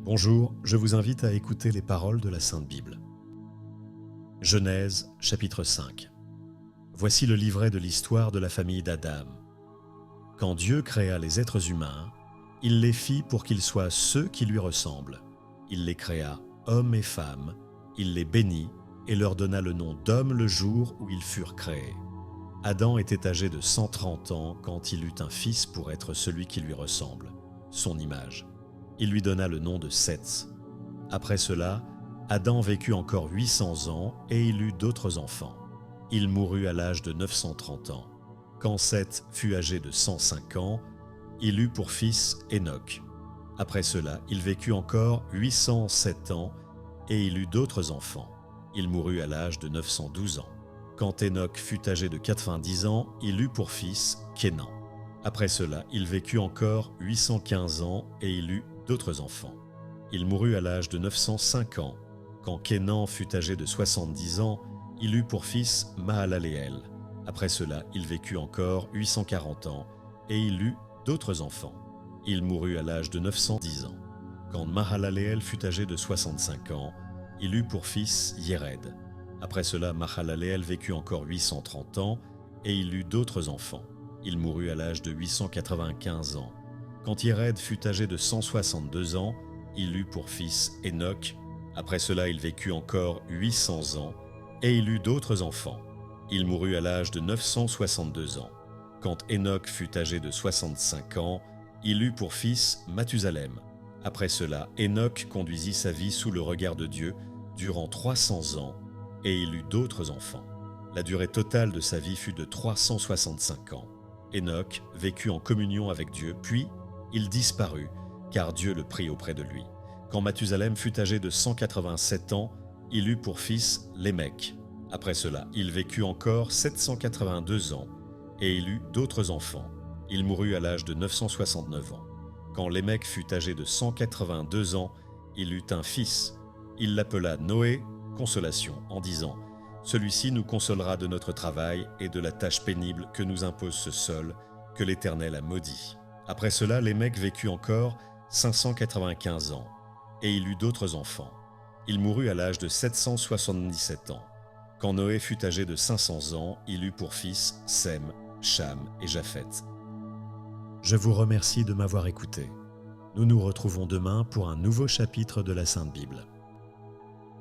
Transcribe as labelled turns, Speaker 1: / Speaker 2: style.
Speaker 1: Bonjour, je vous invite à écouter les paroles de la Sainte Bible. Genèse, chapitre 5. Voici le livret de l'histoire de la famille d'Adam. Quand Dieu créa les êtres humains, il les fit pour qu'ils soient ceux qui lui ressemblent. Il les créa hommes et femmes, il les bénit et leur donna le nom d'homme le jour où ils furent créés. Adam était âgé de 130 ans quand il eut un fils pour être celui qui lui ressemble, son image. Il lui donna le nom de Seth. Après cela, Adam vécut encore 800 ans et il eut d'autres enfants. Il mourut à l'âge de 930 ans. Quand Seth fut âgé de 105 ans, il eut pour fils Enoch. Après cela, il vécut encore 807 ans et il eut d'autres enfants. Il mourut à l'âge de 912 ans. Quand Enoch fut âgé de 90 ans, il eut pour fils Kénan. Après cela, il vécut encore 815 ans et il eut d'autres enfants. Il mourut à l'âge de 905 ans. Quand Kénan fut âgé de 70 ans, il eut pour fils Mahalaleel. Après cela, il vécut encore 840 ans et il eut d'autres enfants. Il mourut à l'âge de 910 ans. Quand Mahalaleel fut âgé de 65 ans, il eut pour fils Yéred. Après cela, Mahalaleel vécut encore 830 ans et il eut d'autres enfants. Il mourut à l'âge de 895 ans. Quand Yéred fut âgé de 162 ans, il eut pour fils Enoch. Après cela, il vécut encore 800 ans et il eut d'autres enfants. Il mourut à l'âge de 962 ans. Quand Enoch fut âgé de 65 ans, il eut pour fils Mathusalem. Après cela, Enoch conduisit sa vie sous le regard de Dieu durant 300 ans et il eut d'autres enfants. La durée totale de sa vie fut de 365 ans. Enoch vécut en communion avec Dieu, puis il disparut, car Dieu le prit auprès de lui. Quand Mathusalem fut âgé de 187 ans, il eut pour fils Lémec. Après cela, il vécut encore 782 ans, et il eut d'autres enfants. Il mourut à l'âge de 969 ans. Quand Lémec fut âgé de 182 ans, il eut un fils. Il l'appela Noé, consolation, en disant « Celui-ci nous consolera de notre travail et de la tâche pénible que nous impose ce sol, que l'Éternel a maudit. » Après cela, Lémec vécut encore 595 ans, et il eut d'autres enfants. Il mourut à l'âge de 777 ans. Quand Noé fut âgé de 500 ans, il eut pour fils Sem, Cham et Japheth. Je vous remercie de m'avoir écouté. Nous nous retrouvons demain pour un nouveau chapitre de la Sainte Bible.